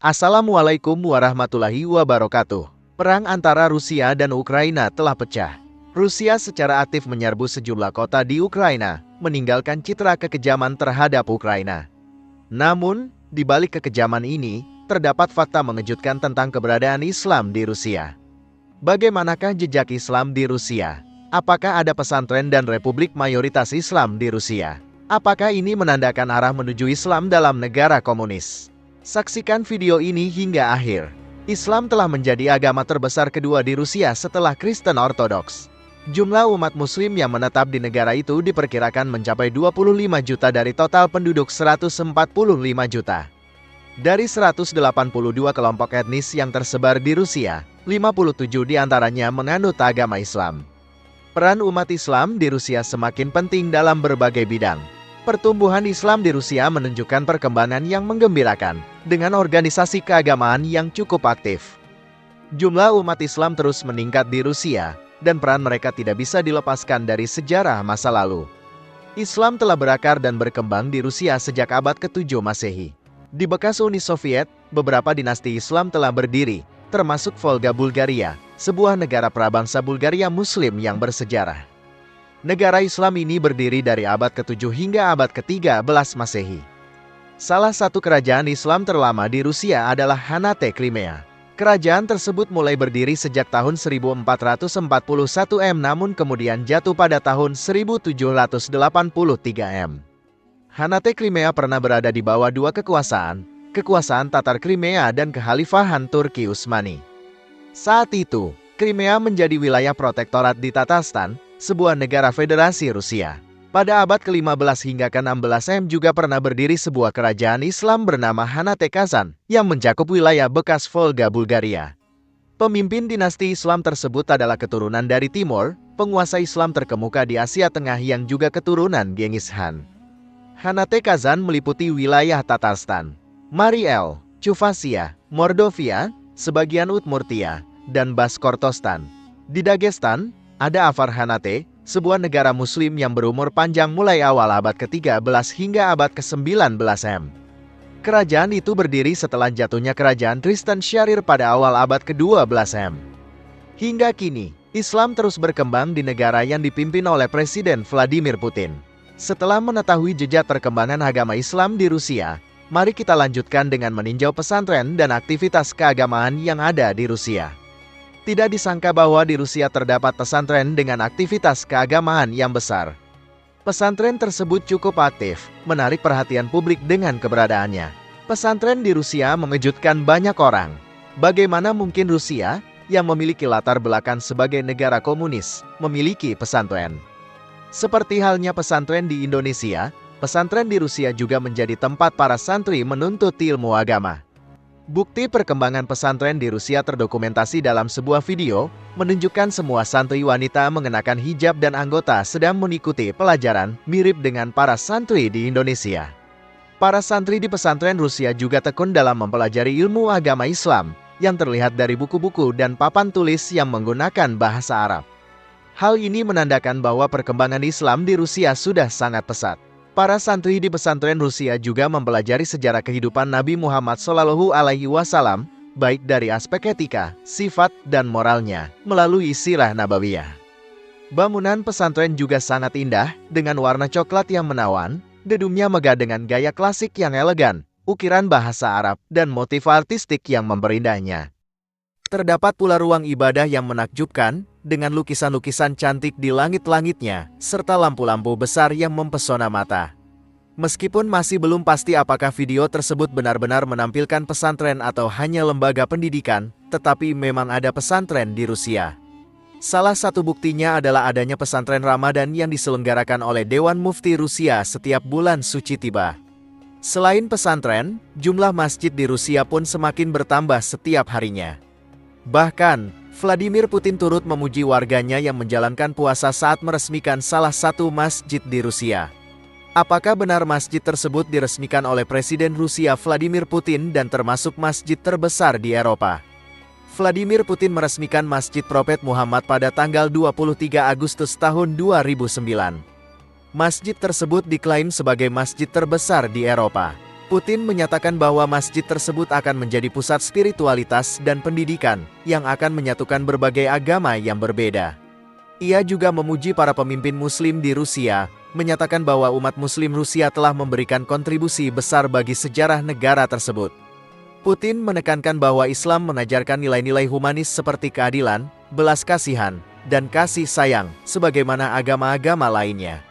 Assalamualaikum warahmatullahi wabarakatuh. Perang antara Rusia dan Ukraina telah pecah. Rusia secara aktif menyerbu sejumlah kota di Ukraina, meninggalkan citra kekejaman terhadap Ukraina. Namun, di balik kekejaman ini, terdapat fakta mengejutkan tentang keberadaan Islam di Rusia. Bagaimanakah jejak Islam di Rusia? Apakah ada pesantren dan republik mayoritas Islam di Rusia? Apakah ini menandakan arah menuju Islam dalam negara komunis? Saksikan video ini hingga akhir. Islam telah menjadi agama terbesar kedua di Rusia setelah Kristen Ortodoks. Jumlah umat muslim yang menetap di negara itu diperkirakan mencapai 25 juta dari total penduduk 145 juta. Dari 182 kelompok etnis yang tersebar di Rusia, 57 diantaranya menganut agama Islam. Peran umat Islam di Rusia semakin penting dalam berbagai bidang. Pertumbuhan Islam di Rusia menunjukkan perkembangan yang menggembirakan, dengan organisasi keagamaan yang cukup aktif. Jumlah umat Islam terus meningkat di Rusia, dan peran mereka tidak bisa dilepaskan dari sejarah masa lalu. Islam telah berakar dan berkembang di Rusia sejak abad ke-7 Masehi. Di bekas Uni Soviet, beberapa dinasti Islam telah berdiri, termasuk Volga Bulgaria, sebuah negara prabangsa Bulgaria Muslim yang bersejarah. Negara Islam ini berdiri dari abad ke-7 hingga abad ke-13 Masehi. Salah satu kerajaan Islam terlama di Rusia adalah Hanate Crimea. Kerajaan tersebut mulai berdiri sejak tahun 1441 namun kemudian jatuh pada tahun 1783 Hanate Crimea pernah berada di bawah dua kekuasaan Tatar Crimea dan Kekhalifahan Turki Utsmani. Saat itu, Crimea menjadi wilayah protektorat di Tatarstan, sebuah negara federasi Rusia. Pada abad ke-15 hingga ke-16 juga pernah berdiri sebuah kerajaan Islam bernama Hanate Kazan yang mencakup wilayah bekas Volga Bulgaria. Pemimpin dinasti Islam tersebut adalah keturunan dari Timur, penguasa Islam terkemuka di Asia Tengah yang juga keturunan Genghis Khan. Hanate Kazan meliputi wilayah Tatarstan, Mariel, Chuvasia, Mordovia, sebagian Udmurtia, dan Bashkortostan. Di Dagestan, ada Afar Hanate, sebuah negara muslim yang berumur panjang mulai awal abad ke-13 hingga abad ke-19 Kerajaan itu berdiri setelah jatuhnya kerajaan Tristan Syahrir pada awal abad ke-12 Hingga kini, Islam terus berkembang di negara yang dipimpin oleh Presiden Vladimir Putin. Setelah mengetahui jejak perkembangan agama Islam di Rusia, mari kita lanjutkan dengan meninjau pesantren dan aktivitas keagamaan yang ada di Rusia. Tidak disangka bahwa di Rusia terdapat pesantren dengan aktivitas keagamaan yang besar. Pesantren tersebut cukup aktif, menarik perhatian publik dengan keberadaannya. Pesantren di Rusia mengejutkan banyak orang. Bagaimana mungkin Rusia, yang memiliki latar belakang sebagai negara komunis, memiliki pesantren? Seperti halnya pesantren di Indonesia, pesantren di Rusia juga menjadi tempat para santri menuntut ilmu agama. Bukti perkembangan pesantren di Rusia terdokumentasi dalam sebuah video, menunjukkan semua santri wanita mengenakan hijab dan anggota sedang mengikuti pelajaran mirip dengan para santri di Indonesia. Para santri di pesantren Rusia juga tekun dalam mempelajari ilmu agama Islam, yang terlihat dari buku-buku dan papan tulis yang menggunakan bahasa Arab. Hal ini menandakan bahwa perkembangan Islam di Rusia sudah sangat pesat. Para santri di pesantren Rusia juga mempelajari sejarah kehidupan Nabi Muhammad SAW, baik dari aspek etika, sifat, dan moralnya, melalui sirah nabawiyah. Bangunan pesantren juga sangat indah, dengan warna coklat yang menawan, gedungnya megah dengan gaya klasik yang elegan, ukiran bahasa Arab, dan motif artistik yang memperindahnya. Terdapat pula ruang ibadah yang menakjubkan, dengan lukisan-lukisan cantik di langit-langitnya, serta lampu-lampu besar yang mempesona mata. Meskipun masih belum pasti apakah video tersebut benar-benar menampilkan pesantren atau hanya lembaga pendidikan, tetapi memang ada pesantren di Rusia. Salah satu buktinya adalah adanya pesantren Ramadan yang diselenggarakan oleh Dewan Mufti Rusia setiap bulan suci tiba. Selain pesantren, jumlah masjid di Rusia pun semakin bertambah setiap harinya. Bahkan, Vladimir Putin turut memuji warganya yang menjalankan puasa saat meresmikan salah satu masjid di Rusia. Apakah benar masjid tersebut diresmikan oleh Presiden Rusia Vladimir Putin dan termasuk masjid terbesar di Eropa? Vladimir Putin meresmikan Masjid Prophet Muhammad pada tanggal 23 Agustus tahun 2009. Masjid tersebut diklaim sebagai masjid terbesar di Eropa. Putin menyatakan bahwa masjid tersebut akan menjadi pusat spiritualitas dan pendidikan yang akan menyatukan berbagai agama yang berbeda. Ia juga memuji para pemimpin Muslim di Rusia, menyatakan bahwa umat Muslim Rusia telah memberikan kontribusi besar bagi sejarah negara tersebut. Putin menekankan bahwa Islam mengajarkan nilai-nilai humanis seperti keadilan, belas kasihan, dan kasih sayang, sebagaimana agama-agama lainnya.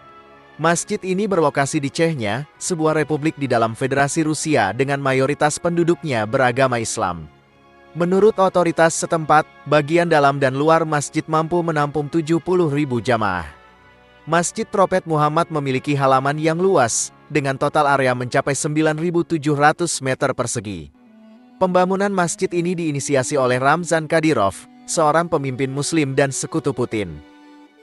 Masjid ini berlokasi di Chechnya, sebuah republik di dalam Federasi Rusia dengan mayoritas penduduknya beragama Islam. Menurut otoritas setempat, bagian dalam dan luar masjid mampu menampung 70.000 jamaah. Masjid Prophet Muhammad memiliki halaman yang luas, dengan total area mencapai 9.700 meter persegi. Pembangunan masjid ini diinisiasi oleh Ramzan Kadyrov, seorang pemimpin Muslim dan sekutu Putin.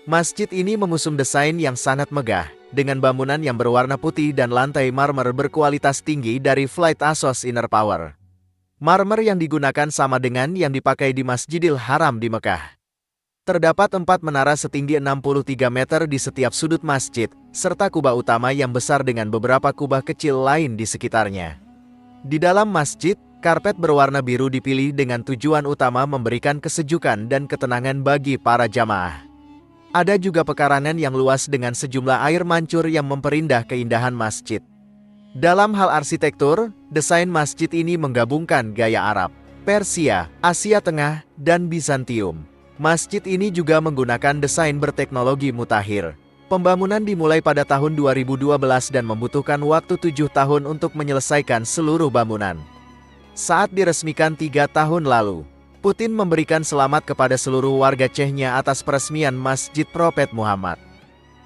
Masjid ini mengusung desain yang sangat megah, dengan bangunan yang berwarna putih dan lantai marmer berkualitas tinggi dari Flight Asos Inner Power. Marmer yang digunakan sama dengan yang dipakai di Masjidil Haram di Mekah. Terdapat 4 menara setinggi 63 meter di setiap sudut masjid, serta kubah utama yang besar dengan beberapa kubah kecil lain di sekitarnya. Di dalam masjid, karpet berwarna biru dipilih dengan tujuan utama memberikan kesejukan dan ketenangan bagi para jamaah. Ada juga pekarangan yang luas dengan sejumlah air mancur yang memperindah keindahan masjid. Dalam hal arsitektur, desain masjid ini menggabungkan gaya Arab, Persia, Asia Tengah, dan Bizantium. Masjid ini juga menggunakan desain berteknologi mutakhir. Pembangunan dimulai pada tahun 2012 dan membutuhkan waktu 7 tahun untuk menyelesaikan seluruh bangunan. Saat diresmikan 3 tahun lalu, Putin memberikan selamat kepada seluruh warga Chechnya atas peresmian Masjid Prophet Muhammad.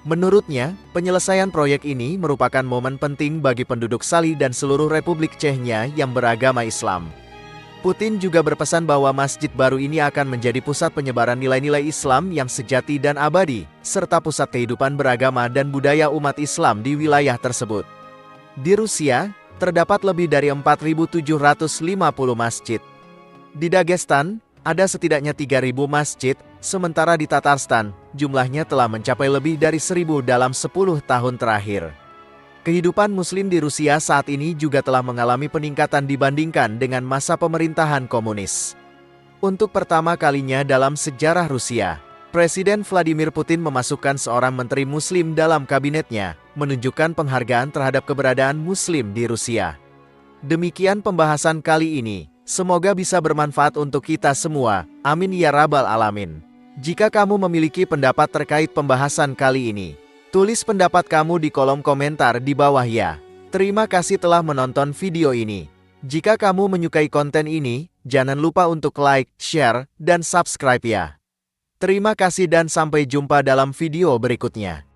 Menurutnya, penyelesaian proyek ini merupakan momen penting bagi penduduk Sali dan seluruh Republik Chechnya yang beragama Islam. Putin juga berpesan bahwa masjid baru ini akan menjadi pusat penyebaran nilai-nilai Islam yang sejati dan abadi, serta pusat kehidupan beragama dan budaya umat Islam di wilayah tersebut. Di Rusia, terdapat lebih dari 4.750 masjid. Di Dagestan, ada setidaknya 3.000 masjid, sementara di Tatarstan, jumlahnya telah mencapai lebih dari 1.000 dalam 10 tahun terakhir. Kehidupan Muslim di Rusia saat ini juga telah mengalami peningkatan dibandingkan dengan masa pemerintahan komunis. Untuk pertama kalinya dalam sejarah Rusia, Presiden Vladimir Putin memasukkan seorang menteri Muslim dalam kabinetnya, menunjukkan penghargaan terhadap keberadaan Muslim di Rusia. Demikian pembahasan kali ini. Semoga bisa bermanfaat untuk kita semua. Amin ya rabbal alamin. Jika kamu memiliki pendapat terkait pembahasan kali ini, tulis pendapat kamu di kolom komentar di bawah ya. Terima kasih telah menonton video ini. Jika kamu menyukai konten ini, jangan lupa untuk like, share, dan subscribe ya. Terima kasih dan sampai jumpa dalam video berikutnya.